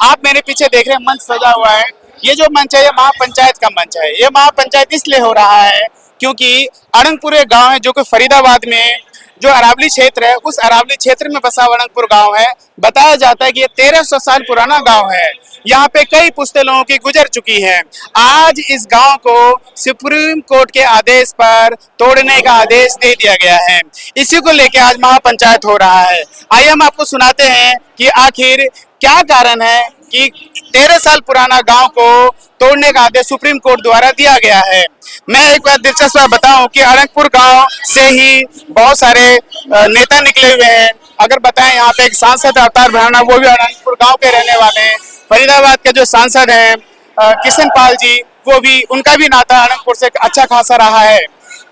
आप मेरे पीछे देख रहे हैं मंच सजा हुआ है। ये जो मंच है ये महापंचायत का मंच है। ये महापंचायत इसलिए हो रहा है क्योंकि अरंगपुर एक गांव है जो कि फरीदाबाद में जो अरावली क्षेत्र है, उस अरावली क्षेत्र में बसा अरंगपुर गांव है। बताया जाता है कि ये 1300 साल पुराना गांव है। यहाँ पे कई पुश्ते लोगों की गुजर चुकी हैं। आज इस गांव को सुप्रीम कोर्ट के आदेश पर तोड़ने का आदेश दे दिया गया है। इसी को लेकर आज महापंचायत हो रहा है। आइए हम आपको सुनाते हैं कि आखिर क्या कारण है कि 13 साल पुराना गांव को तोड़ने का आदेश सुप्रीम कोर्ट द्वारा दिया गया है। मैं एक बात दिलचस्प बताऊं कि अरंगपुर गांव से ही बहुत सारे नेता निकले हुए हैं। अगर बताएं, यहाँ पे एक सांसद अवतार भावना, वो भी अरंगपुर गांव के रहने वाले हैं। फरीदाबाद के जो सांसद हैं किशन पाल जी, वो भी, उनका भी नाता अरंगपुर से अच्छा खासा रहा है।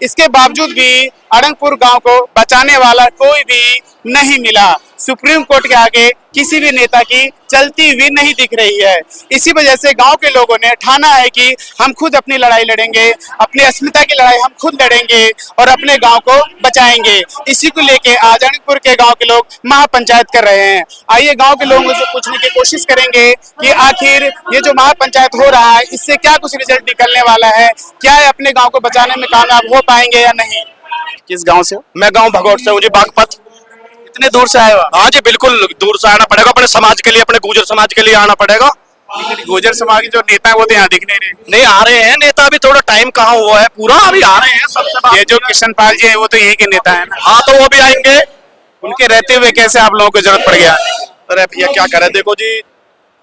इसके बावजूद भी अरंगपुर गांव को बचाने वाला कोई भी नहीं मिला। सुप्रीम कोर्ट के आगे किसी भी नेता की चलती हुई नहीं दिख रही है। इसी वजह से गांव के लोगों ने ठाना है कि हम खुद अपनी लड़ाई लड़ेंगे, अपनी अस्मिता की लड़ाई हम खुद लड़ेंगे और अपने गांव को बचाएंगे। इसी को लेके आज अरंगपुर के गांव के लोग महापंचायत कर रहे हैं। आइए गांव के लोगों से पूछने की कोशिश करेंगे कि आखिर ये जो महापंचायत हो रहा है इससे क्या कुछ रिजल्ट निकलने वाला है, क्या है अपने गाँव को बचाने में कामयाब हो पाएंगे या नहीं। किस गाँव से? मैं गांव भगौट से हूँ जी, बागपत। इतने दूर से आए हो? हाँ जी, बिल्कुल दूर से आना पड़ेगा, अपने समाज के लिए, अपने गुर्जर समाज के लिए आना पड़ेगा। लेकिन गुर्जर समाज के जो नेता है वो तो यहाँ दिख नहीं रहे। नहीं आ रहे हैं नेता, अभी थोड़ा टाइम कहाँ हुआ है पूरा, अभी आ रहे हैं सबसे। ये जो किशन पाल जी है वो तो यही के नेता है ना? हाँ, तो वो भी आएंगे। उनके रहते हुए कैसे आप लोगों को जरूरत पड़ गया? अरे भैया क्या करे, देखो जी,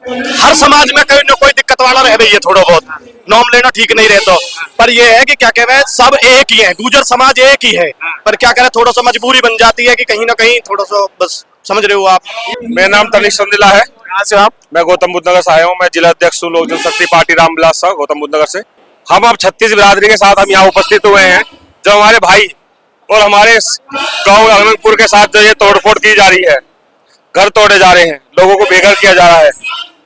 हर समाज में कोई न कोई दिक्कत वाला रह रही है, थोड़ा बहुत नाम लेना ठीक नहीं रहता। पर ये है कि क्या कह रहे हैं, सब एक ही है, गुर्जर समाज एक ही है। पर क्या करें, थोड़ा सा मजबूरी बन जाती है कि कहीं ना कहीं थोड़ा सा, बस समझ रहे हो आप। मेरा नाम तनिष संदिला है। कहाँ से आप? मैं गौतम बुद्ध नगर से आया हूँ। मैं जिला अध्यक्ष हूँ लोक जनशक्ति पार्टी रामविलास साह, गौतम बुद्ध नगर से। हम अब 36 बिरादरी के साथ हम यहाँ उपस्थित हुए हैं। जो हमारे भाई और हमारे गाँव अरंगपुर के साथ जो ये तोड़फोड़ की जा रही है, घर तोड़े जा रहे हैं, लोगों को बेघर किया जा रहा है,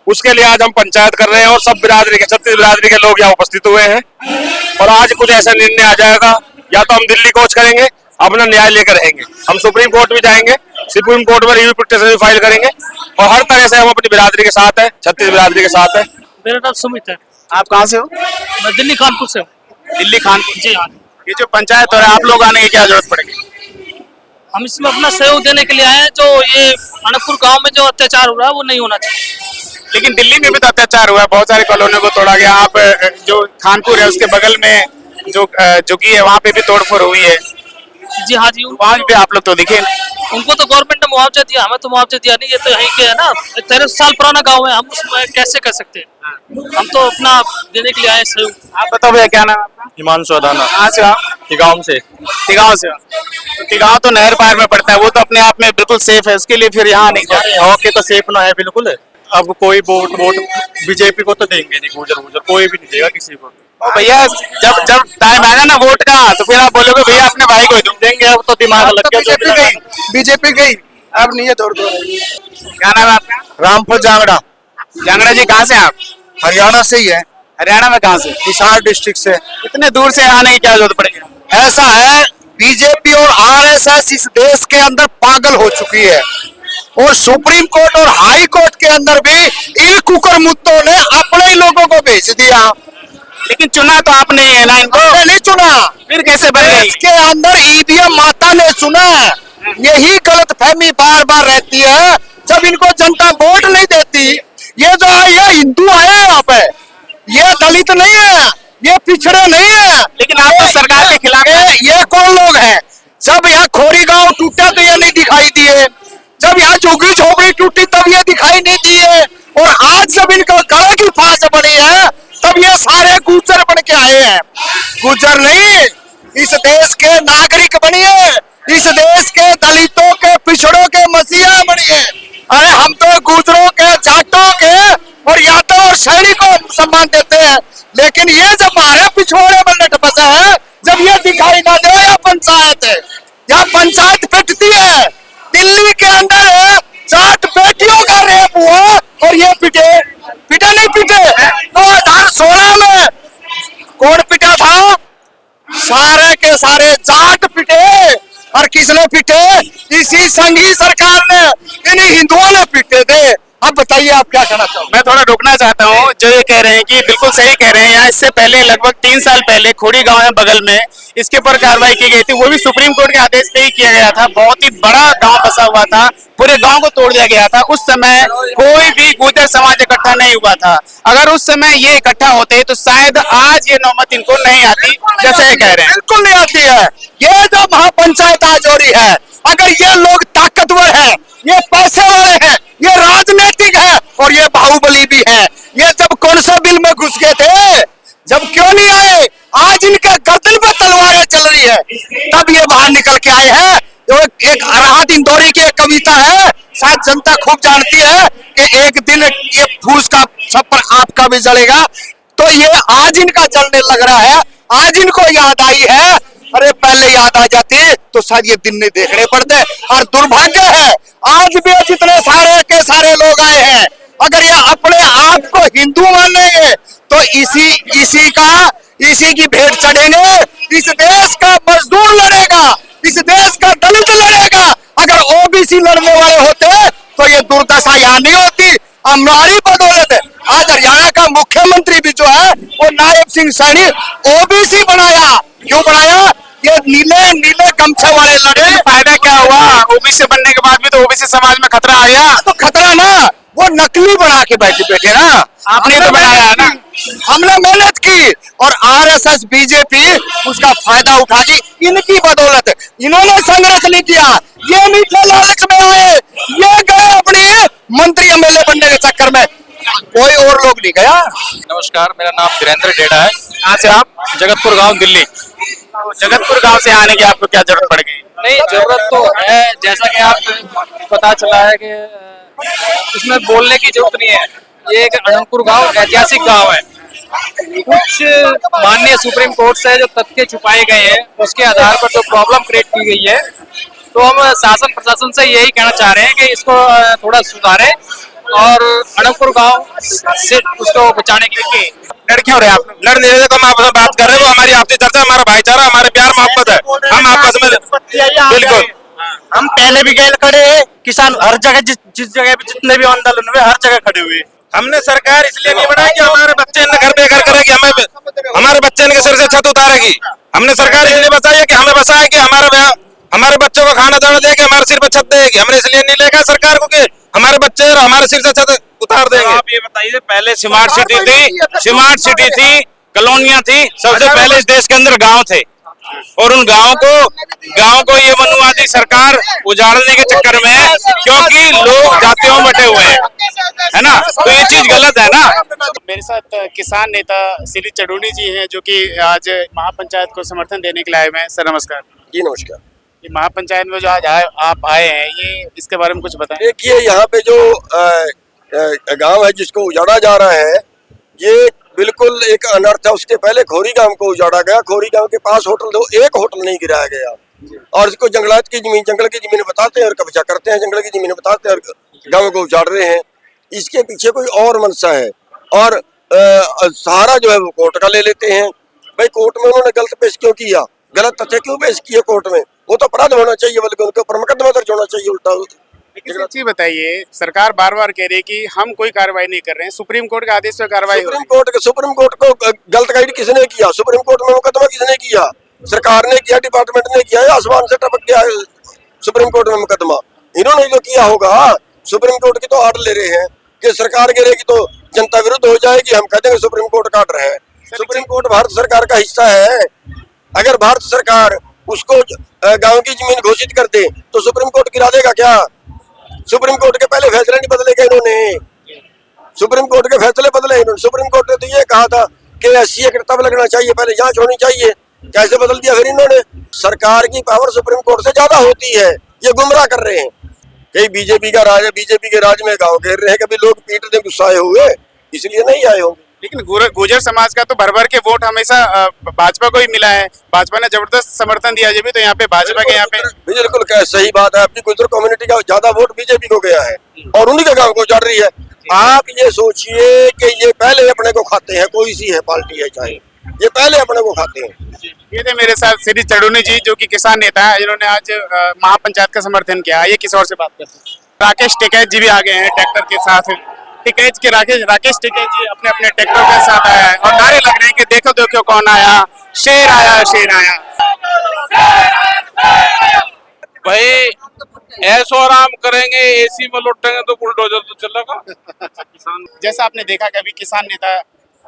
उसके लिए आज हम पंचायत कर रहे हैं और सब बिरादरी के 36 बिरादरी के लोग यहाँ उपस्थित हुए हैं। और आज कुछ ऐसा निर्णय आ जाएगा, या तो हम दिल्ली कूच करेंगे, अपना न्याय लेकर रहेंगे, हम सुप्रीम कोर्ट भी जाएंगे, सुप्रीम कोर्ट में रिव्यू पिटीशन भी फाइल करेंगे। और हर तरह से हम अपनी बिरादरी के साथ है, 36 बिरादरी के साथ है। मेरा नाम सुमित है। आप कहाँ से हो? मैं दिल्ली कानपुर से हूँ। दिल्ली कानपुर। जी हाँ। ये जो पंचायत हो रहा है, आप लोग आने की क्या जरूरत पड़ेगी? हम इसमें अपना सहयोग देने के लिए आए हैं। जो ये अरंगपुर गांव में जो अत्याचार हो रहा है वो नहीं होना चाहिए। लेकिन दिल्ली में भी तो अत्याचार हुआ है, बहुत सारी कॉलोनियों को तोड़ा गया। आप जो खानपुर है उसके बगल में जो झुग्गी है वहाँ पे भी तोड़फोड़ हुई है। जी हाँ जी। वहाँ भी आप लोग तो दिखे। उनको तो गवर्नमेंट ने मुआवजा दिया, हमें तो मुआवजा दिया नहीं। ये तो यहीं के है ना, 13 साल पुराना गाँव है, हम उसमें कैसे कर सकते हैं। हम तो अपना देने के लिए आए सहयोग। आप बताओ भैया, क्या नाम है आपका? हिमांशु अदाना। कहाँ से आप? गाँव से। तिगांव से। तो तिगांव तो नहर पार में पड़ता है, वो तो अपने आप में बिल्कुल सेफ है, उसके लिए फिर यहाँ नहीं जाते। हॉकी तो सेफ ना है बिल्कुल। अब कोई वोट बीजेपी को तो देंगे नहीं, गुर्जर कोई भी नहीं देगा किसी को। भैया जब जब टाइम आएगा ना वोट का, तो फिर आप बोलोगे भैया अपने भाई को ही दूं। देंगे, अब तो दिमाग लग गया। बीजेपी गई, अब नहीं है दौड़। क्या नाम है आपका? रामपुर जांगड़ा। जांगड़ा जी, कहाँ से आप? हरियाणा से ही है। हरियाणा में कहाँ से? हिसार डिस्ट्रिक्ट से। इतने दूर से आने की क्या जरूरत पड़ेगी? ऐसा है, बीजेपी और आरएसएस इस देश के अंदर पागल हो चुकी है, और सुप्रीम कोर्ट और हाई कोर्ट के अंदर भी एक कुकर मुद्दों ने अपने लोगों को भेज दिया। लेकिन चुना तो आपने ही है ना इनको? नहीं चुना, फिर कैसे बन गई? इसके अंदर ईवीएम माता ने चुना। यही गलत फहमी बार बार रहती है जब इनको जनता वोट नहीं देती। ये जो है ये हिंदू है, यहाँ पे ये दलित नहीं है, ये पिछड़े नहीं है। लेकिन आप तो सरकार के खिलाफ हैं। ये कौन लोग हैं? जब यहाँ खोरी गांव टूटा तो ये नहीं दिखाई दिए, जब यहाँ झुग्गी झोपड़ी टूटी तब ये दिखाई नहीं दिए, और आज जब इनका गांव की फांस बनी है तब ये सारे गुर्जर बन के आए हैं। गुर्जर नहीं, इस देश के नागरिक बनिए, इस देश के दलितों के पिछड़ों के मसीहा बनिए। अरे हम तो गुर्जरों के, जाटों के और यादव और सैनिकों को सम्मान देते हैं, लेकिन ये जब हमारे पिछवाड़े में लट बसा है, जब ये दिखाई ना दे, यह पंचायत है, यह पंचायत पिटती है। दिल्ली के अंदर 4 बेटियों का रेप हुआ और ये पिटे नहीं पिटे। 2016 में कौन पिटा था? सारे के सारे जाट पिटे। और किसने पिटे? इसी संघी सरकार ने, इन हिंदुओं ने पिटे थे। अब बताइए आप क्या कहना चाहोगे? मैं थोड़ा रोकना चाहता हूँ। जो ये कह रहे हैं कि बिल्कुल सही कह रहे हैं, यहाँ इससे पहले लगभग 3 साल पहले खोड़ी गांव है बगल में, इसके ऊपर कार्रवाई की गई थी, वो भी सुप्रीम कोर्ट के आदेश पे ही किया गया था। बहुत ही बड़ा गांव बसा हुआ था, पूरे गांव को तोड़ दिया गया था। उस समय कोई भी गुर्जर समाज इकट्ठा नहीं हुआ था। अगर उस समय ये इकट्ठा होते तो शायद आज ये नौबत इनको नहीं आती, जैसे ये कह रहे हैं। बिल्कुल नहीं आती है। ये जो महापंचायत आज हो रही है, अगर ये लोग ताकतवर है, ये पैसे वाले हैं, ये राजनीतिक है और ये बाहुबली भी है। ये जब कौन सा बिल में घुस गए थे, जब क्यों नहीं आए? आज इनके गर्दन पे तलवारें चल रही है, तब ये बाहर निकल के आए हैं। जो एक राहत इंदौरी की एक कविता है, शायद जनता खूब जानती है कि एक दिन ये फूस का सब पर आपका भी जलेगा। तो ये आज इनका जलने लग रहा है, आज इनको याद आई है। अरे पहले याद आ जाती तो शायद ये दिन नहीं देखने पड़ते। और दुर्भाग्य है, आज भी जितने सारे के सारे लोग आए हैं, अगर ये अपने आप को हिंदू मानेंगे तो इसी की भेंट चढ़ेंगे। इस देश का मजदूर लड़ेगा, इस देश का दलित लड़ेगा। अगर ओबीसी लड़ने वाले होते तो ये दुर्दशा यहाँ नहीं होती। हमारी बदौलत आज हरियाणा का मुख्यमंत्री भी जो है वो नायब सिंह सैनी ओबीसी बनाया। क्यों बनाया? ये नीले नीले गमछे वाले लड़े। फायदा क्या हुआ? ओबीसी बनने के बाद भी तो ओबीसी समाज में खतरा आ गया। तो खतरा ना, वो नकली बना के बैठे ना। आपने तो बनाया है ना। हमने मेहनत की और आरएसएस बीजेपी उसका फायदा उठाई। इनकी बदौलत इन्होंने संघर्ष नहीं किया, ये मीठे लालच में आए, ये गए अपनी मंत्री एमएलए बनने के चक्कर में। कोई और लोग नहीं गया। नमस्कार, मेरा नाम वीरेंद्र डेडा है। कहाँ से आप? जगतपुर गांव, दिल्ली। जगतपुर गांव से आने की आपको क्या जरूरत पड़ गई? नहीं, जरूरत तो है, जैसा कि आप पता चला है कि इसमें बोलने की जरूरत नहीं है। ये एक अनंतपुर गांव ऐतिहासिक गांव है। कुछ माननीय सुप्रीम कोर्ट से जो तथ्य छुपाए गए हैं, उसके आधार पर जो प्रॉब्लम क्रिएट की गई है, तो हम शासन प्रशासन से यही कहना चाह रहे हैं कि इसको थोड़ा सुधारें और अनंतपुर गांव से उसको बचाने के लिए। लड़के हो रहे आप? लड़ नहीं रहे, तो हम आपस में बात कर रहे हैं। वो हमारी आपसी चर्चा, हमारा भाईचारा, हमारे प्यार मोहब्बत है। हम आपस में बिल्कुल, हम पहले भी गए खड़े हैं, किसान हर जगह जिस जगह भी जितने भी आंदोलन हुए हर जगह खड़े हुए। हमने सरकार इसलिए नहीं बनाई कि हमारे बच्चे इन्हें घर बेघर करेगी, हमारे बच्चे इनके सिर से छत उतारेगी। हमने सरकार इसलिए बचाई है कि हमें बसाए कि हमारे बच्चों को खाना दाना देगी, हमारे सिर पर छत देगी। हमने इसलिए नहीं लेकर सरकार को कि हमारे बच्चे और हमारे सिर से छत उतार देंगे। आप ये बताइए, पहले स्मार्ट सिटी थी, कॉलोनियां थी, सबसे पहले इस देश के अंदर गांव थे, और उन गांव को ये मनुवादी सरकार उजाड़ने के चक्कर में, क्योंकि लोग जातियों में बटे हुए हैं, है ना, तो ये चीज गलत है ना। मेरे साथ किसान नेता श्री चडूनी जी हैं, जो कि आज महापंचायत को समर्थन देने के लिए आए हुए हैं। सर नमस्कार। जी नमस्कार। ये महापंचायत में जो आज आप आए हैं, ये इसके बारे में कुछ बताएं। देखिए, यहाँ पे जो गांव है जिसको उजाड़ा जा रहा है, ये बिल्कुल एक अनर्थ है। उसके पहले खोरी गांव को उजाड़ा गया। खोरी गांव के पास एक होटल नहीं गिराया गया, और इसको जंगल की जमीन बताते हैं और कब्जा करते हैं, जंगल की जमीन बताते हैं और गांव को उजाड़ रहे हैं। इसके पीछे कोई और मंशा है, और सहारा जो है वो कोर्ट का ले लेते हैं। भाई, कोर्ट में उन्होंने गलत पेश क्यों किया, गलत तथ्य क्यों पेश किए कोर्ट में? वो तो अपराध होना चाहिए, बल्कि उनके ऊपर मुकदमा दर्ज होना चाहिए उल्टा। लेकिन एक चीज बताइए, सरकार बार बार कह रही है कि हम कोई कार्रवाई नहीं कर रहे हैं, सुप्रीम कोर्ट के आदेश पे कार्रवाई हो रही है। सुप्रीम कोर्ट को गलत गाइड किसने किया? सुप्रीम कोर्ट में मुकदमा किसने किया? सरकार ने किया, डिपार्टमेंट ने किया, या आसमान से टपक गया सुप्रीम कोर्ट में मुकदमा? इन्होंने जो किया होगा। सुप्रीम कोर्ट की तो आर्डर ले रहे हैं कि सरकार गिरेगी तो जनता विरुद्ध हो जाएगी, हम कहते हैं सुप्रीम कोर्ट का आर्डर है। सुप्रीम कोर्ट भारत सरकार का हिस्सा है। अगर भारत सरकार उसको गांव की जमीन घोषित कर दे तो सुप्रीम कोर्ट गिरा देगा क्या? सुप्रीम कोर्ट के पहले फैसले नहीं बदले गए इन्होंने, सुप्रीम कोर्ट के फैसले बदले इन्होंने। सुप्रीम कोर्ट ने तो ये कहा था कि एससी एक्ट तब लगना चाहिए, पहले जांच होनी चाहिए, कैसे बदल दिया फिर इन्होंने? सरकार की पावर सुप्रीम कोर्ट से ज्यादा होती है, ये गुमराह कर रहे हैं। कहीं बीजेपी का राज है, बीजेपी के राज में गाँव घेर रहे हैं, कभी लोग पीटने गुस्साए हुए इसलिए नहीं आए होंगे। लेकिन गुर्जर समाज का तो भर भर के वोट हमेशा भाजपा को ही मिला है, भाजपा ने जबरदस्त समर्थन दिया, जब भी तो यहाँ पे भाजपा के यहाँ पे बिल्कुल सही बात है। अपनी गुर्जर कम्युनिटी का ज्यादा वोट बीजेपी को गया है और उन्हीं के गांव को उजाड़ रही है। आप ये सोचिए कि ये पहले अपने को खाते हैं, कोई सी है पार्टी है चाहे, ये पहले अपने को खाते हैं। ये थे मेरे साथ श्री चडूनी जी, जो कि किसान नेता है, जिन्होंने आज महापंचायत का समर्थन किया। ये किस और से बात करते हैं। राकेश टिकैत जी भी आ गए हैं ट्रैक्टर के साथ। टिकैत के राकेश टिकैत जी अपने अपने ट्रैक्टर के साथ आया है और नारे लग रहे हैं कि देखो देखो कौन आया, शेर आया, शेर आया। भाई ऐशो आराम करेंगे, एसी में लौटेंगे तो बुलडोजर तो चलेगा। जैसा आपने देखा कि अभी किसान नेता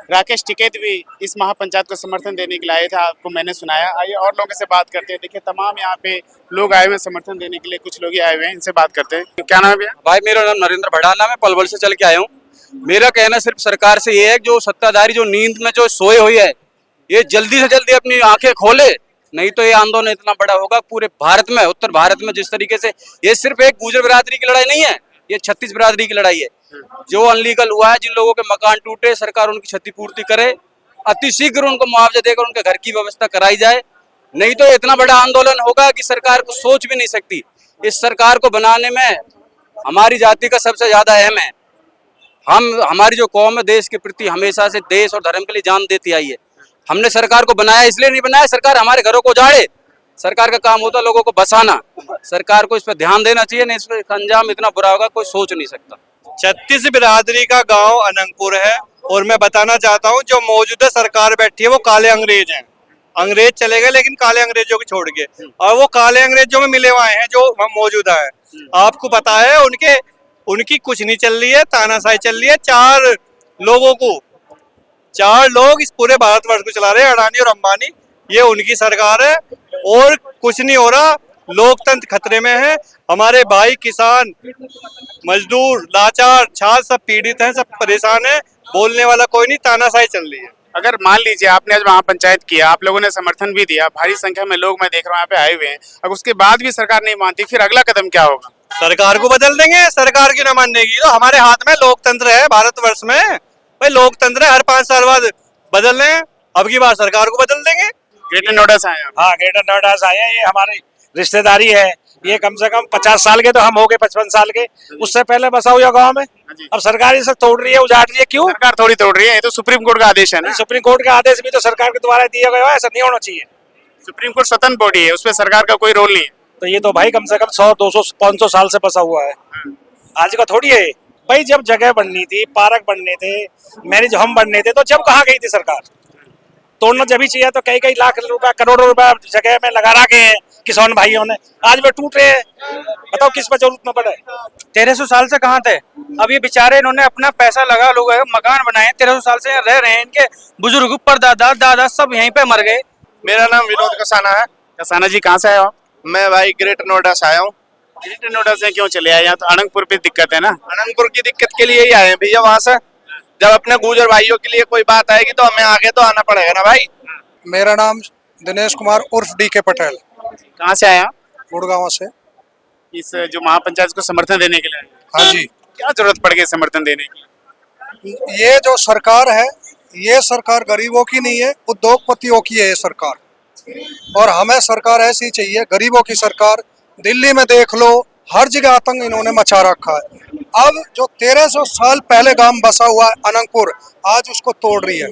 राकेश टिकैत भी इस महापंचायत को समर्थन देने के लिए आए थे, आपको मैंने सुनाया। आइए और लोगों से बात करते हैं। देखिए तमाम यहाँ पे लोग आए हुए हैं समर्थन देने के लिए, कुछ लोग ही आए हुए हैं, इनसे बात करते हैं। क्या नाम है भैया? भाई मेरा नाम नरेंद्र भड़ाना, मैं पलवल से चल के आया हूँ। मेरा कहना सिर्फ सरकार से ये है कि जो सत्ताधारी जो नींद में जो सोए हुए है, ये जल्दी से जल्दी अपनी आंखें खोले, नहीं तो ये आंदोलन इतना बड़ा होगा पूरे भारत में, उत्तर भारत में। जिस तरीके से ये सिर्फ एक गुर्जर बिरादरी की लड़ाई नहीं है, ये 36 बिरादरी की लड़ाई है। जो अनलीगल हुआ है, जिन लोगों के मकान टूटे, सरकार उनकी क्षतिपूर्ति करे, अतिशीघ्र उनको मुआवजा देकर उनके घर की व्यवस्था कराई जाए, नहीं तो इतना बड़ा आंदोलन होगा कि सरकार को सोच भी नहीं सकती। इस सरकार को बनाने में हमारी जाति का सबसे ज्यादा अहम है। हमारी जो कौम है देश के प्रति हमेशा से देश और धर्म के लिए जान देती आई है। हमने सरकार को बनाया इसलिए नहीं बनाया सरकार हमारे घरों को उजाड़े। सरकार का काम होता है लोगों को बसाना। सरकार को इस पर ध्यान देना चाहिए, नहीं इस पर अंजाम इतना बुरा होगा कोई सोच नहीं सकता। 36 बिरादरी का गांव अनंगपुर है और मैं बताना चाहता हूं जो मौजूदा सरकार बैठी है वो काले अंग्रेज हैं। अंग्रेज चले गए लेकिन काले अंग्रेजों को छोड़ के, और वो काले अंग्रेजों में मिले हुए हैं जो मौजूदा है। आपको पता है उनकी कुछ नहीं चल रही है, तानाशाही चल रही है। चार लोग इस पूरे भारतवर्ष को चला रहे हैं, अडानी और अंबानी, ये उनकी सरकार है और कुछ नहीं हो रहा। लोकतंत्र खतरे में है। हमारे भाई किसान, मजदूर, लाचार, छात्र सब पीड़ित हैं, सब परेशान हैं। बोलने वाला कोई नहीं, तानाशाही चल रही है। अगर मान लीजिए आपने आज महापंचायत किया, आप लोगों ने समर्थन भी दिया, भारी संख्या में लोग मैं देख रहा हूँ यहाँ पे आए हुए हैं, अगर उसके बाद भी सरकार नहीं मानती, फिर अगला कदम क्या होगा? सरकार को बदल देंगे। सरकार की न मानने की, तो हमारे हाथ में लोकतंत्र है भारतवर्ष में। भाई लोकतंत्र है, हर 5 साल बाद बदल रहे हैं। अब की बार सरकार को बदल देंगे। ग्रेटर नोएडा से आए हैं आप? हाँ, ग्रेटर नोएडा से आए हैं। ये हमारी रिश्तेदारी है। ये कम से कम 50 साल के, तो हम हो गए 55 साल के। उससे पहले बसा हुआ गांव में। अब सरकार इसे तोड़ रही है, उजाड़ रही है। क्यों? सरकार थोड़ी तोड़ रही है, ये तो सुप्रीम कोर्ट का आदेश है ना। सुप्रीम कोर्ट का आदेश भी तो सरकार के द्वारा दिया गया है, ऐसा नहीं होना चाहिए। सुप्रीम कोर्ट स्वतंत्र बॉडी है, उसमें सरकार का कोई रोल नहीं है। तो ये तो भाई कम से कम 100, 200, 500 साल से बसा हुआ है। आज का थोड़ी है भाई। जब जगह बननी थी, पार्क बनने थे, मैरिज होम बनने थे, तो जब कहाँ गई थी सरकार? तोड़ना जब ही चाहिए तो कई लाख रुपए, करोड़ों रुपए जगह में लगा रखे हैं किसान भाइयों ने। आज वे टूट रहे हैं, बताओ किस पर जरूरत न पड़े। 1300 साल से कहाँ थे? अब ये बेचारे इन्होंने अपना पैसा लगा लोग मकान बनाए, 1300 साल से रह रहे हैं। इनके बुजुर्ग दादा सब यहीं पे मर गए। मेरा नाम विनोद कसाना है। कसाना जी कहाँ से आए हो आप? मैं भाई ग्रेटर नोएडा से आया हूँ। ग्रेटर नोएडा से क्यों चले आए? यहाँ तो अनंतपुर पे दिक्कत है ना। अनंतपुर की दिक्कत के लिए ही आए हैं भैया वहाँ से। जब अपने गुर्जर भाइयों के लिए कोई बात आएगी तो हमें आगे तो आना पड़ेगा ना भाई। मेरा नाम दिनेश कुमार उर्फ DK पटेल, कहाँ से आए आप? गुड़गांव से। इस जो महापंचायत को समर्थन देने के लिए आए? हाँ जी, क्या जरूरत पड़ गई समर्थन देने की? ये जो सरकार है, ये सरकार गरीबों की नहीं है, उद्योगपतियों की है ये सरकार। और हमें सरकार ऐसी चाहिए, गरीबों की सरकार। दिल्ली में देख लो, हर जगह आतंक इन्होंने मचा रखा है। अब जो 1300 साल पहले गांव बसा हुआ है अनंतपुर, आज उसको तोड़ रही है।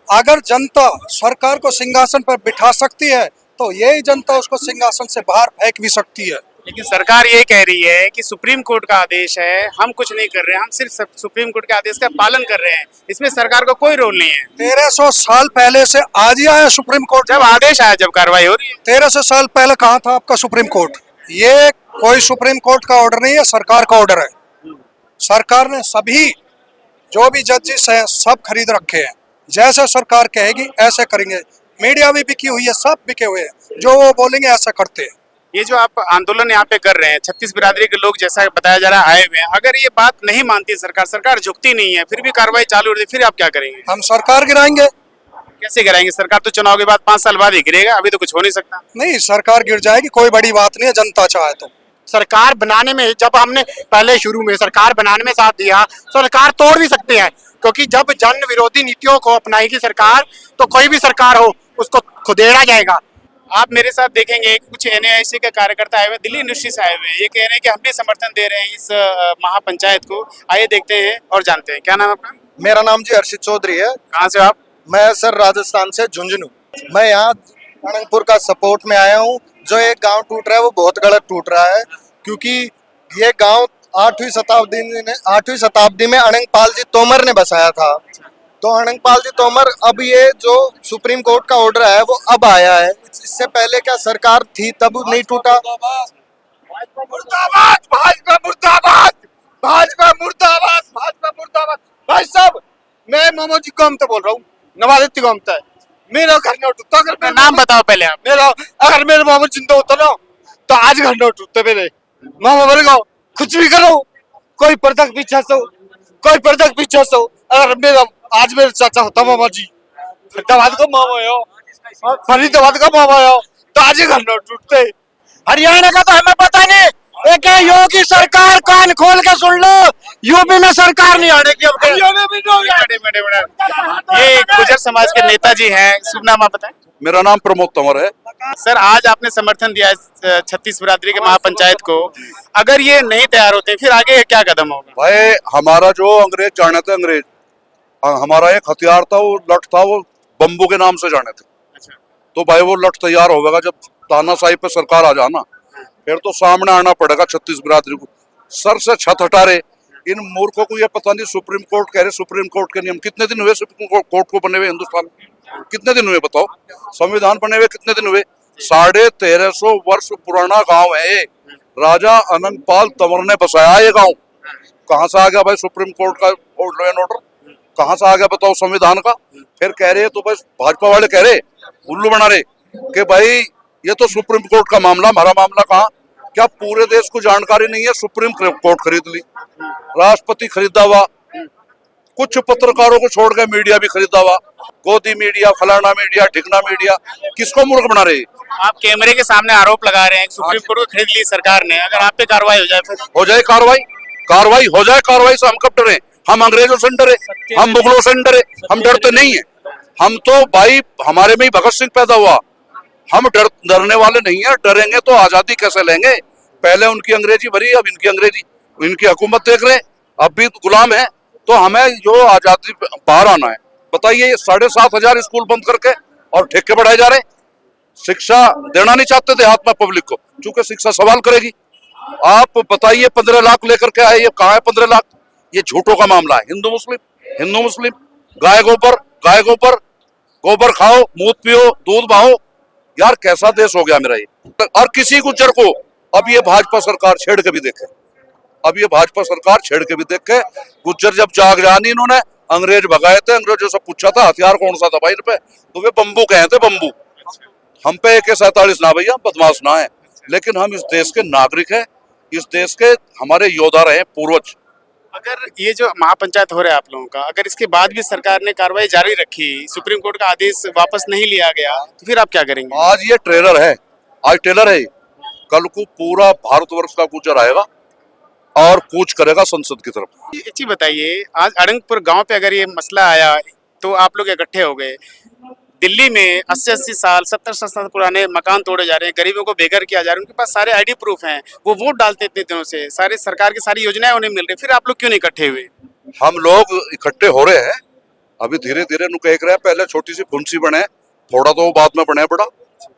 अगर जनता सरकार को सिंहासन पर बिठा सकती है तो यही जनता उसको सिंहासन से बाहर फेंक भी सकती है। लेकिन सरकार ये कह रही है कि सुप्रीम कोर्ट का आदेश है, हम कुछ नहीं कर रहे हैं, हम सिर्फ सुप्रीम कोर्ट के आदेश का पालन कर रहे हैं, इसमें सरकार का कोई रोल नहीं है। 1300 साल पहले से आज ही आया सुप्रीम कोर्ट। जब आदेश आया, जब कार्रवाई हो रही है। 1300 साल पहले कहाँ था आपका सुप्रीम कोर्ट? ये कोई सुप्रीम कोर्ट का ऑर्डर नहीं है, सरकार का ऑर्डर है। सरकार ने सभी जो भी जजेस हैं सब खरीद रखे हैं। जैसे सरकार कहेगी ऐसे करेंगे। मीडिया भी बिकी हुई है, सब बिके हुए हैं, जो वो बोलेंगे ऐसा करते हैं। ये जो आप आंदोलन यहाँ पे कर रहे हैं, 36 बिरादरी के लोग जैसा बताया जा रहा है आए हुए हैं, अगर ये बात नहीं मानती सरकार झुकती नहीं है, फिर भी कार्रवाई चालू होती है, फिर आप क्या करेंगे? हम सरकार गिराएंगे। कैसे गिराएंगे? सरकार तो चुनाव के बाद 5 साल बाद ही गिरेगा, अभी तो कुछ हो नहीं सकता। नहीं, सरकार गिर जाएगी, कोई बड़ी बात नहीं है, जनता चाहे तो। सरकार बनाने में, जब हमने पहले शुरू में सरकार बनाने में साथ दिया, सरकार तोड़ भी सकते हैं, क्योंकि जब जन विरोधी नीतियों को अपनाएगी सरकार तो कोई भी सरकार हो उसको खुदेड़ा जाएगा। आप मेरे साथ देखेंगे कुछ NAIC के कार्यकर्ता आए हुए, दिल्ली यूनिवर्सिटी से आए हुए हैं, ये कह रहे हैं कि हम भी समर्थन दे रहे हैं इस महापंचायत को। आइए देखते हैं और जानते हैं। क्या नाम है आपका? मेरा नाम जी हर्षित चौधरी है। कहाँ से हो आप? मैं सर राजस्थान से झुंझुनू। मैं यहाँ अनंतपुर का सपोर्ट में आया हूँ। जो एक गांव टूट रहा है वो बहुत गलत टूट रहा है, क्योंकि ये गांव 8वीं शताब्दी में अनंगपाल जी तोमर ने बसाया था। तो अनंगपाल जी तोमर, अब ये जो सुप्रीम कोर्ट का ऑर्डर है वो अब आया है, इससे पहले क्या सरकार थी तब नहीं टूटा। मुर्दाबाद भाजपा, मुर्दाबाद भाजपा, मुर्दाबाद भाजपा, मुर्दाबाद। भाई साहब, मैं मोमो जी गोमता बोल रहा हूँ, नवादित्य गोमता है। मेरा घर न टूटता, अगर मेरा नाम बताओ पहले आप। मेरा अगर मेरे मामा जिंदा होता ना तो आज घर न टूटते मेरे। मामा मर गो, कुछ भी करो, कोई पर्दा के पीछे सो, कोई पर्दा के पीछे सो। अगर मेरा आज मेरे चाचा होता मामा जी, फरीदाबाद का मामा हो, फरीदाबाद का मामा हो, तो आज ही घर न टूटते। हरियाणा का तो हमें पता नहीं, एक योगी सरकार कान खोल के सुन लो, यूपी में सरकार नहीं आने की। अब ये गुर्जर समाज के नेताजी हैं, शुभ नाम आप बताएं। मेरा नाम प्रमोद तंवर है। सर, आज आपने समर्थन दिया है 36 बिरादरी के महापंचायत को, अगर ये नहीं तैयार होते फिर आगे क्या कदम होगा? भाई हमारा जो अंग्रेज जाने थे, अंग्रेज हमारा एक हथियार था, वो लठ था, वो बम्बू के नाम से जाने थे। तो भाई वो लठ तैयार होगा जब तानाशाही पे सरकार आ जाना, फिर तो सामने आना पड़ेगा 36 बिरादरी को। सर से छत हटा रहे इन मूर्खों को, ये पता नहीं सुप्रीम कोर्ट कह रहे, सुप्रीम कोर्ट के नियम कितने दिन हुए सुप्रीम कोर्ट को बने हुए हिंदुस्तान में? कितने दिन हुए बताओ? संविधान बने हुए कितने दिन हुए? 1350 वर्ष पुराना गांव है ये, राजा अनंगपाल तंवर ने बसाया ये गांव। कहाँ से आ गया भाई सुप्रीम कोर्ट का लॉ एंड ऑर्डर? कहाँ से आ गया बताओ संविधान का? फिर कह रहे तो बस भाजपा वाले कह रहे, उल्लू बना रहे कि भाई ये तो सुप्रीम कोर्ट का मामला, हमारा मामला कहाँ? क्या पूरे देश को जानकारी नहीं है? सुप्रीम कोर्ट खरीद ली, राष्ट्रपति खरीदा हुआ, कुछ पत्रकारों को छोड़ के मीडिया भी खरीदा हुआ, गोदी मीडिया, फलाना मीडिया, ढिकना मीडिया। किसको मूर्ख बना रहे? आप कैमरे के सामने आरोप लगा रहे हैं सुप्रीम कोर्ट को खरीद ली सरकार ने, अगर आप पे कार्रवाई हो जाए फिर? हो जाए कार्रवाई, कार्रवाई हो जाए, कार्रवाई से हम कब डरे? हम अंग्रेजों से डरे, हम मुगलों से डरे, हम डरते नहीं है। हम तो भाई हमारे में ही भगत सिंह पैदा हुआ, हम डरने वाले नहीं है। डरेंगे तो आजादी कैसे लेंगे? पहले उनकी अंग्रेजी भरी, अब इनकी अंग्रेजी, इनकी हुकूमत देख रहे, अब भी गुलाम है। तो हमें जो आजादी बाहर आना है, बताइए 7,500 स्कूल बंद करके और ठेके बढ़ाए जा रहे, शिक्षा देना नहीं चाहते थे हाथ में पब्लिक को, क्योंकि शिक्षा सवाल करेगी। आप बताइए 15 लाख लेकर के आए, ये कहाँ है 15 लाख? ये झूठों का मामला है। हिंदू मुस्लिम, हिंदू मुस्लिम, गाय गोबर, गाय गोबर, गोबर खाओ, मूत पियो, दूध बहाओ। यार कैसा देश हो गया मेरा ये। और किसी गुज्जर को अब ये भाजपा सरकार छेड़ के भी देखे, अब ये भाजपा सरकार छेड़ के भी देखे। गुज्जर जब जाग जानी, इन्होंने अंग्रेज भगाए थे, अंग्रेजों से पूछा था हथियार कौन सा था भाई पे, तो वे बम्बू कहे थे, बम्बू। हम पे AK-47 ना भैया, बदमाश ना है, लेकिन हम इस देश के नागरिक हैं, इस देश के हमारे योद्धा रहे पूर्वज। अगर ये जो महापंचायत हो रहा है आप लोगों का, अगर इसके बाद भी सरकार ने कार्रवाई जारी रखी, सुप्रीम कोर्ट का आदेश वापस नहीं लिया गया, तो फिर आप क्या करेंगे? आज ये ट्रेलर है, आज ट्रेलर है, कल को पूरा भारतवर्ष का गुजर आएगा और कूच करेगा संसद की तरफ। एक चीज बताइए, आज अड़ंगपुर गांव पे अगर ये मसला आया तो आप लोग इकट्ठे हो गए, दिल्ली में 80-80 साल 70 साल पुराने मकान तोड़े जा रहे हैं, गरीबों को बेघर किया जा रहा है, उनके पास सारे आईडी प्रूफ हैं, वो वोट डालते इतने दिनों से, सारी सरकार की सारी योजनाएं उन्हें मिल रही, फिर आप लोग क्यों नहीं इकट्ठे हुए? हम लोग इकट्ठे हो रहे हैं, अभी धीरे धीरे नु कह रहे हैं, पहले छोटी सी फुंसी बने, फोड़ा तो बाद में बने बड़ा,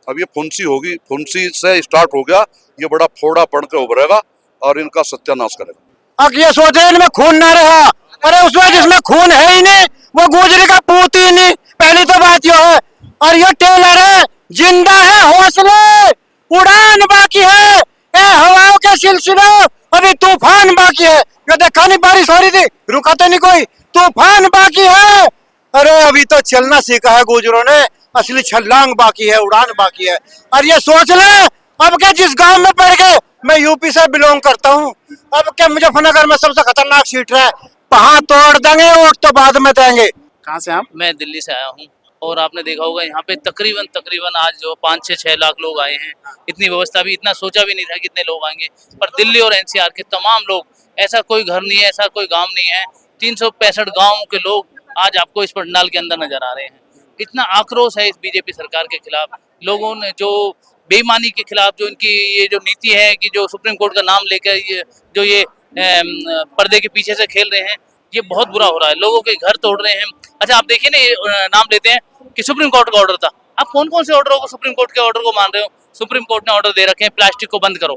अब ये फुंसी होगी, फुंसी से स्टार्ट हो गया, ये बड़ा फोड़ा पड़ के उभरेगा और इनका सत्यानाश करेगा। अब ये सोच रहे इनमें खून ना रहा, अरे उसमें जिसमें खून है ही नहीं, वो गुजरी का पूत ही नहीं, पहली तो बात ये है। और ये टेलर है, जिंदा है, हौसले, उड़ान बाकी है, ए हवाओं के सिलसिले, अभी तूफान बाकी है। ये देखा नहीं, बारिश हो रही थी, रुका तो नहीं कोई, तूफान बाकी है। अरे अभी तो चलना सीखा है गुजरों ने, असली छलांग बाकी है, उड़ान बाकी है। और ये सोच ले, अब क्या जिस गांव में पड़ गए, मैं यूपी से बिलोंग करता हूँ, अब क्या मुजफ्फरनगर में सबसे खतरनाक सीट है, पहाड़ तोड़ देंगे, वोट तो बाद में देंगे। कहाँ से आप? मैं दिल्ली से आया हूँ और आपने देखा होगा यहाँ पे तकरीबन आज जो 5-6 लाख लोग आए हैं। इतनी व्यवस्था भी, इतना सोचा भी नहीं था कि इतने लोग आएंगे, पर दिल्ली और NCR के तमाम लोग, ऐसा कोई घर नहीं है, ऐसा कोई गांव नहीं है, 365 गाँव के लोग आज आपको इस पंडाल के अंदर नजर आ रहे हैं। इतना आक्रोश है इस बीजेपी सरकार के खिलाफ, लोगों ने जो बेईमानी के खिलाफ, जो इनकी ये जो नीति है कि जो सुप्रीम कोर्ट का नाम लेकर जो ये पर्दे के पीछे से खेल रहे हैं, ये बहुत बुरा हो रहा है। लोगों के घर तोड़ रहे हैं। अच्छा, आप देखिए ना, ये नाम लेते हैं कि सुप्रीम कोर्ट का ऑर्डर था, आप कौन कौन से ऑर्डरों को, सुप्रीम कोर्ट के ऑर्डर को मान रहे हो? सुप्रीम कोर्ट ने ऑर्डर दे रखे हैं प्लास्टिक को बंद करो,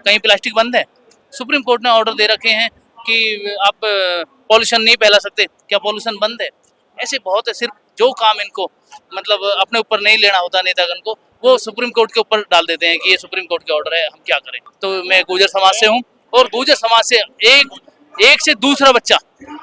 कहीं प्लास्टिक बंद है? सुप्रीम कोर्ट ने ऑर्डर दे रखे हैं कि आप पॉल्यूशन नहीं फैला सकते, क्या पॉल्यूशन बंद है? ऐसे बहुत है, सिर्फ जो काम इनको मतलब अपने ऊपर नहीं लेना होता नेतागण को, वो सुप्रीम कोर्ट के ऊपर डाल देते हैं कि ये सुप्रीम कोर्ट के ऑर्डर है, हम क्या करें। तो मैं गुर्जर समाज से हूँ और गुर्जर समाज से एक से दूसरा बच्चा,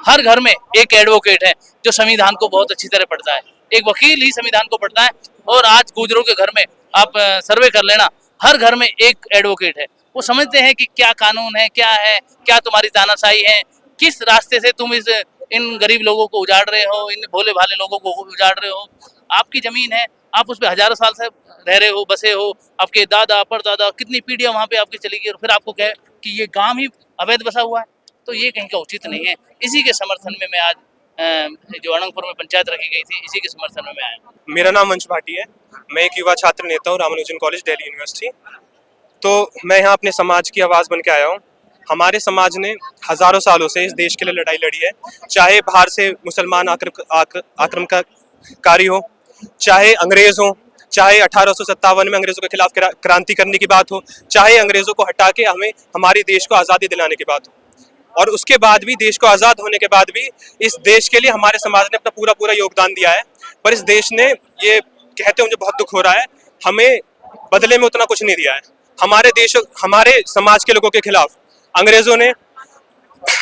हर घर में एक एडवोकेट है जो संविधान को बहुत अच्छी तरह पढ़ता है, एक वकील ही संविधान को पढ़ता है। और आज गुर्जरों के घर में आप सर्वे कर लेना, हर घर में एक एडवोकेट है। वो समझते हैं कि क्या कानून है, क्या तुम्हारी तानाशाही है, किस रास्ते से तुम इन गरीब लोगों को उजाड़ रहे हो, इन भोले भाले लोगों को उजाड़ रहे हो। आपकी जमीन है, आप उस पर हजारों साल से रह रहे हो, बसे हो, आपके दादा परदादा कितनी पीढ़ियां वहां पे आपकी चली गई, और फिर आपको कहे कि ये गांव ही अवैध बसा हुआ है, तो ये कहीं का उचित नहीं है। इसी के समर्थन में मैं आज जो अनंगपुर में पंचायत रखी गई थी, इसी के समर्थन में मैं आया। मेरा नाम वंश भाटी है, मैं एक युवा छात्र नेता हूँ रामानुजन कॉलेज दिल्ली यूनिवर्सिटी। तो मैं यहाँ अपने समाज की आवाज़ बन के आया हूँ। हमारे समाज ने हज़ारों सालों से इस देश के लिए लड़ाई लड़ी है, चाहे बाहर से मुसलमान आक्रमणकारी हो, चाहे अंग्रेज़ हो, चाहे 1857 में अंग्रेज़ों के खिलाफ क्रांति करने की बात हो, चाहे अंग्रेज़ों को हटा के हमें हमारे देश को आज़ादी दिलाने की बात हो। और उसके बाद भी, देश को आज़ाद होने के बाद भी, इस देश के लिए हमारे समाज ने अपना पूरा योगदान दिया है। पर इस देश ने, ये कहते मुझे बहुत दुख हो रहा है, हमें बदले में उतना कुछ नहीं दिया है। हमारे समाज के लोगों के खिलाफ अंग्रेजों ने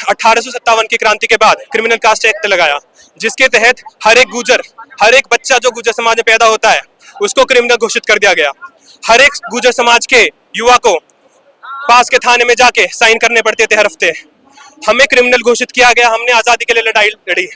1857 की क्रांति के बाद क्रिमिनल कास्ट एक्ट लगाया, जिसके तहत हर एक बच्चा जो गुर्जर समाज में पैदा होता है उसको क्रिमिनल घोषित कर दिया गया। हर एक गुर्जर समाज के युवा को पास के थाने में जाके साइन करने पड़ते थे हर हफ्ते। हमें क्रिमिनल घोषित किया गया। हमने आज़ादी के लिए लड़ाई लड़ी।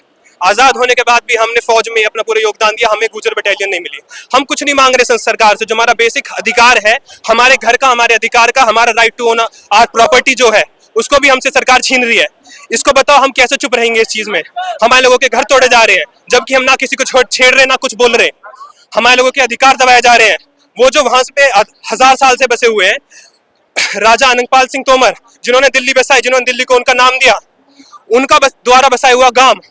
आज़ाद होने के बाद भी हमने फौज में अपना पूरा योगदान दिया, हमें गुर्जर बटालियन नहीं मिली। हम कुछ नहीं मांग रहे सरकार से, जो हमारा बेसिक अधिकार है, हमारे घर का, हमारे अधिकार का, हमारा right to own our property जो है, उसको भी हमसे सरकार छीन रही है। इसको बताओ हम कैसे चुप रहेंगे इस चीज में? हमारे लोगों के घर तोड़े जा रहे हैं, जबकि हम ना किसी को छेड़ रहे, ना कुछ बोल रहे। हमारे लोगों के अधिकार दबाए जा रहे हैं। वो जो वहां पे 1000 साल से बसे हुए हैं, राजा अनंगपाल सिंह तोमर, जिन्होंने दिल्ली बसाई, जिन्होंने दिल्ली को उनका नाम दिया, उनका द्वारा बसाया हुआ गांव,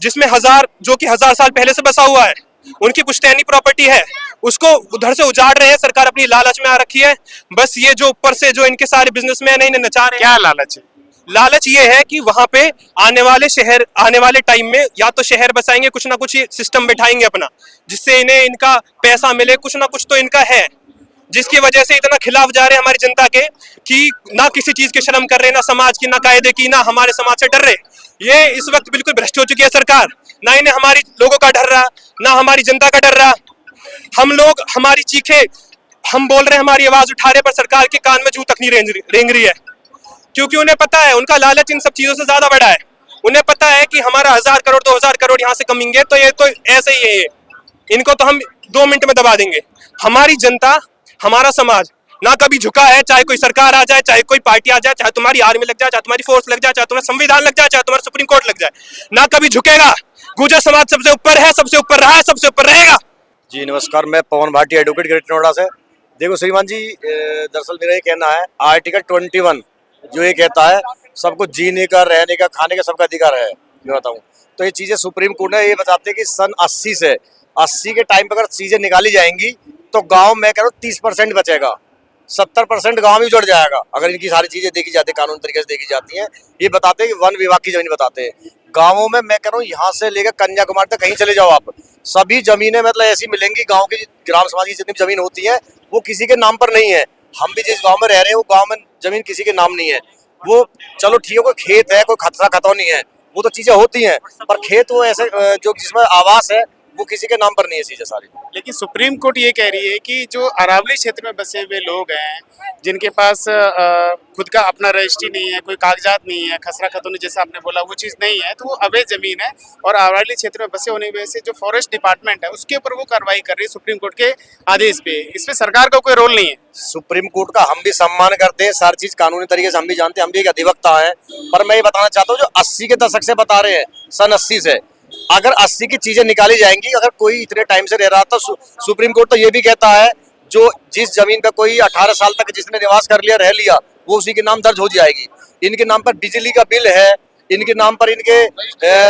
जिसमें 1000 साल पहले से बसा हुआ है, उनकी पुश्तैनी प्रॉपर्टी है, उसको उधर से उजाड़ रहे हैं। सरकार अपनी लालच में आ रखी है। बस ये जो ऊपर से जो इनके सारे बिजनेसमैन है, इन्हें नचा रहे हैं। क्या लालच है? लालच ये है कि वहां पे आने वाले टाइम में या तो शहर बसाएंगे, कुछ ना कुछ सिस्टम बैठाएंगे अपना, जिससे इन्हें इनका पैसा मिले, कुछ ना कुछ तो इनका है, जिसकी वजह से इतना खिलाफ जा रहे हैं हमारी जनता के कि ना किसी चीज की शर्म कर रहे, ना समाज की, ना कायदे की, ना हमारे समाज से डर रहे। ये इस वक्त बिल्कुल भ्रष्ट हो चुकी है सरकार। ना इन्हें हमारी लोगों का डर रहा, ना हमारी जनता का डर रहा। हम लोग हमारी चीखे, हम बोल रहे हैं, हमारी आवाज उठा रहे, पर सरकार के कान में जू तक नहीं रेंग रही है, क्योंकि उन्हें पता है, उनका लालच इन सब चीजों से ज्यादा बड़ा है। उन्हें पता है कि हमारा 1000 करोड़ 2000 करोड़ यहाँ से कमेंगे, तो ये तो ऐसे ही है, इनको तो हम 2 मिनट में दबा देंगे। हमारी जनता, हमारा समाज ना कभी झुका है, चाहे कोई सरकार आ जाए, चाहे कोई पार्टी आ जाए, चाहे तुम्हारी आर्मी लग जाए, चाहे तुम्हारी फोर्स लग जाए, चाहे तुम्हारा संविधान लग जाए, चाहे तुम्हारा सुप्रीम कोर्ट लग जाए, ना कभी झुकेगा। गुर्जर समाज सबसे ऊपर है, सबसे ऊपर रहा है, सबसे ऊपर रहेगा। जी नमस्कार, मैं पवन भाटी, एडवोकेट ग्रेटर नोएडा से। देखो श्रीमान जी, दरअसल मेरा ये कहना है, आर्टिकल 21 जो ये कहता है सबको जीने का, रहने का, खाने का सबका अधिकार है, मैं बताऊं तो ये चीजें सुप्रीम कोर्ट ने ये बताते हैं कि सन 80 के टाइम पर अगर चीजें निकाली जाएंगी तो गांव में कह रहा हूँ 30% बचेगा, 70% गांव में जुड़ जाएगा अगर इनकी सारी चीजें देखी जाती है, कानून तरीके से देखी जाती हैं। ये बताते हैं कि वन विभाग की जमीन बताते हैं गांवों में, मैं कह रहा हूँ यहाँ से लेकर कन्याकुमारी तक कहीं चले जाओ आप, सभी जमीनें मतलब ऐसी मिलेंगी, गांव की ग्राम समाज की जितनी जमीन होती है वो किसी के नाम पर नहीं है। हम भी जिस गांव में रह रहे हैं वो गांव में जमीन किसी के नाम नहीं है। वो चलो ठीक है, कोई खेत है, कोई खतरा खतौनी है, वो तो चीजें होती हैं, पर खेत वो ऐसे जो जिसमें आवास है वो किसी के नाम पर नहीं है चीजें सारी। लेकिन सुप्रीम कोर्ट ये कह रही है कि जो अरावली क्षेत्र में बसे हुए लोग हैं, जिनके पास खुद का अपना रजिस्ट्री नहीं है, कोई कागजात नहीं है, खसरा खतौनी जैसा आपने बोला वो चीज़ नहीं है, तो वो अवैध जमीन है, और अरावली क्षेत्र में बसे होने की वजह से जो फॉरेस्ट डिपार्टमेंट है उसके ऊपर वो कार्रवाई कर रही है सुप्रीम कोर्ट के आदेश पे। इसमें सरकार का कोई रोल नहीं है। सुप्रीम कोर्ट का हम भी सम्मान करते हैं, सारी चीज कानूनी तरीके से हम भी जानते हैं, हम भी एक अधिवक्ता हैं, पर मैं ये बताना चाहता हूँ जो 80 के दशक से बता रहे हैं, सन 80 से अगर 80 की चीजें निकाली जाएंगी, अगर कोई इतने टाइम से रह रहा था, सुप्रीम कोर्ट तो ये भी कहता है जो जिस जमीन पे कोई 18 साल तक जिसने निवास कर लिया, रह लिया, वो उसी के नाम दर्ज हो जाएगी। इनके नाम पर बिजली का बिल है, इनके नाम पर इनके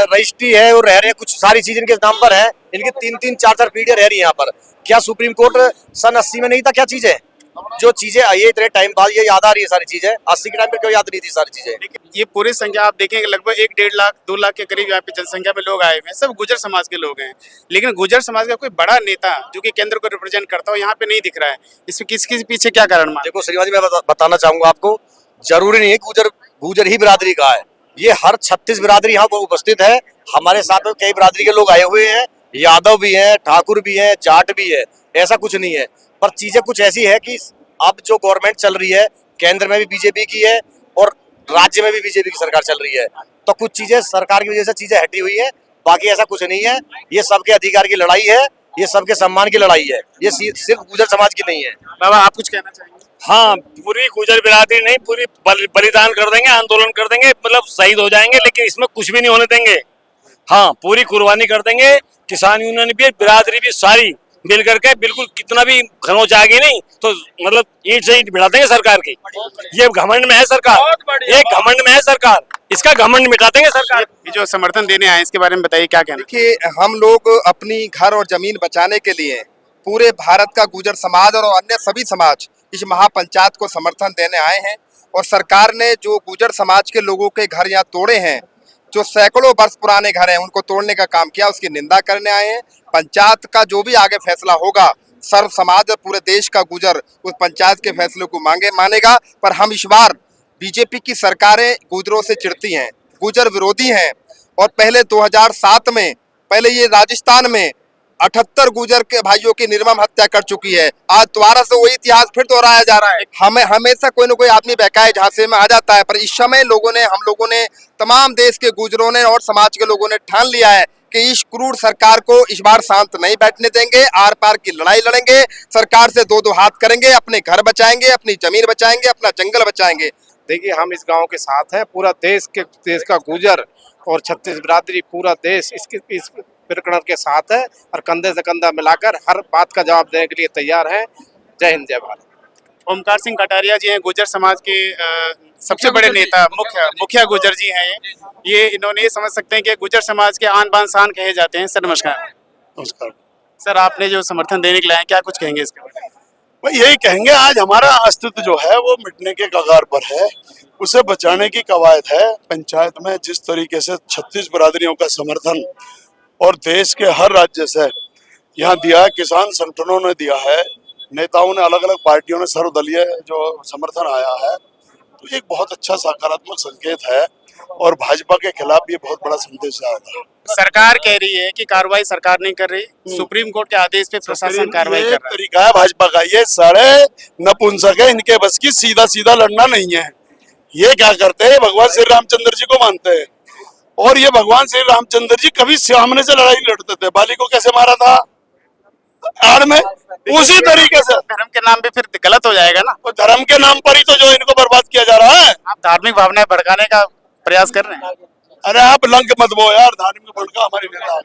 रजिस्ट्री है, और रह रहे हैं कुछ सारी चीज इनके नाम पर है, इनके 3-3 4-4 पीढ़ियां रह रही है यहाँ पर। क्या सुप्रीम कोर्ट सन 80 में नहीं था? क्या चीज है जो चीजें आई है इतने टाइम बाद ये याद आ रही है सारी चीजें, 80 के टाइम पे क्यों याद नहीं थी सारी चीजें। लेकिन ये पूरी संख्या आप देखेंगे लगभग 1-1.5 लाख 2 लाख के करीब यहाँ पे जनसंख्या में लोग आए हुए हैं, सब गुजर समाज के लोग हैं। लेकिन गुजर समाज का कोई बड़ा नेता जो कि केंद्र को रिप्रेजेंट करता हो यहाँ पे नहीं दिख रहा है, इसमें किसके पीछे क्या कारण मान? देखो श्रीमान जी, मैं बताना चाहूंगा आपको, जरूरी नहीं है गुजर ही बिरादरी का है, ये हर 36 बिरादरी यहाँ पर उपस्थित है। हमारे साथ में कई बिरादरी के लोग आए हुए हैं, यादव भी हैं, ठाकुर भी हैं, जाट भी है, ऐसा कुछ नहीं है। पर चीजें कुछ ऐसी है कि अब जो गवर्नमेंट चल रही है, केंद्र में भी बीजेपी की है और राज्य में भी बीजेपी की सरकार चल रही है, तो कुछ चीजें सरकार की वजह से चीजें हटी हुई है, बाकी ऐसा कुछ नहीं है। ये सबके अधिकार की लड़ाई है, ये सबके सम्मान की लड़ाई है, ये सिर्फ गुजर समाज की नहीं है। बाबा आप कुछ कहना चाहेंगे? हाँ, पूरी गुजर बिरादरी नहीं, पूरी बलिदान कर देंगे, आंदोलन कर देंगे, मतलब शहीद हो जाएंगे, लेकिन इसमें कुछ भी नहीं होने देंगे। हाँ, पूरी कुर्बानी कर देंगे। किसान यूनियन भी, बिरादरी भी, सारी मिल करके बिल्कुल, कितना भी खरोच आ गई नहीं तो मतलब ईंट से ईंट भिड़ा देंगे सरकार की। ये घमंड में है सरकार, एक घमंड में है सरकार, इसका घमंड मिटा देंगे सरकार। ये जो समर्थन देने आए इसके बारे में बताइए, क्या कहना? देखिए, हम लोग अपनी घर और जमीन बचाने के लिए पूरे भारत का गुजर समाज और अन्य सभी समाज इस महापंचायत को समर्थन देने आए हैं। और सरकार ने जो गुजर समाज के लोगों के घर यहाँ तोड़े हैं, जो सैकड़ों वर्ष पुराने घर हैं, उनको तोड़ने का काम किया, उसकी निंदा करने आए हैं। पंचायत का जो भी आगे फैसला होगा, सर्व समाज और पूरे देश का गुजर उस पंचायत के फैसले को मानेगा। पर हम इस बार बीजेपी की सरकारें गुजरों से चिढ़ती हैं, गुजर विरोधी हैं। और पहले 2007 में पहले ये राजस्थान में 78 गुजर के भाइयों की निर्मम हत्या कर चुकी है। आज दोबारा से वही इतिहास फिर दोहराया जा रहा है। हमें हमेशा कोई ना कोई आदमी बहकाए झांसे में आ जाता है, पर इस समय हम लोगों ने तमाम देश के गुजरों ने और समाज के लोगों ने ठान लिया है कि इस क्रूर सरकार को इस बार शांत नहीं बैठने देंगे। आर पार की लड़ाई लड़ेंगे, सरकार से दो हाथ करेंगे, अपने घर बचाएंगे, अपनी जमीन बचाएंगे, अपना जंगल बचाएंगे। देखिए, हम इस गांव के साथ हैं, पूरा देश का गुजर और 36 बिरादरी, पूरा देश इस प्रकरण के साथ है और कंधे से कंधा मिलाकर हर बात का जवाब देने के लिए तैयार है। जय हिंद, जय भारत। ओमकार सिंह कटारिया जी हैं, गुजर समाज के सबसे बड़े नेता, मुखिया गुजर जी हैं। ये इन्होंने ये समझ सकते हैं कि गुजर समाज के आन बान शान कहे जाते हैं। सर नमस्कार। नमस्कार सर, आपने जो समर्थन देने के लिए आए, क्या कुछ कहेंगे इसके बारे में? भाई यही कहेंगे, आज हमारा अस्तित्व जो है वो मिटने के कगार पर है, उसे बचाने की कवायद है। पंचायत में जिस तरीके से 36 बिरादरियों का समर्थन और देश के हर राज्य से यहाँ दिया है, किसान संगठनों ने दिया है, नेताओं ने, अलग अलग पार्टियों ने सर्वदलीय जो समर्थन आया है, तो एक बहुत अच्छा सकारात्मक संकेत है और भाजपा के खिलाफ भी बहुत बड़ा संदेश आएगा। सरकार कह रही है कि कार्रवाई सरकार नहीं कर रही, सुप्रीम कोर्ट के आदेश पे प्रशासन कार्रवाई कर रहा है। तरीका है भाजपा का, ये सारे नपुंसक है, इनके बस की सीधा सीधा लड़ना नहीं है। ये क्या करते हैं, भगवान श्री रामचंद्र जी को मानते हैं, और ये भगवान श्री रामचंद्र जी कभी सामने से लड़ाई लड़ते थे। बाली को कैसे मारा था, आड़ में, उसी तरीके से। धर्म के नाम पे फिर गलत हो जाएगा ना। तो धर्म के नाम पर ही तो जो इनको बर्बाद किया जा रहा है। आप धार्मिक भावनाएं भड़काने का प्रयास कर रहे हैं। अरे आप लंक मत बो यार, धार्मिक भड़का हमारी नेता।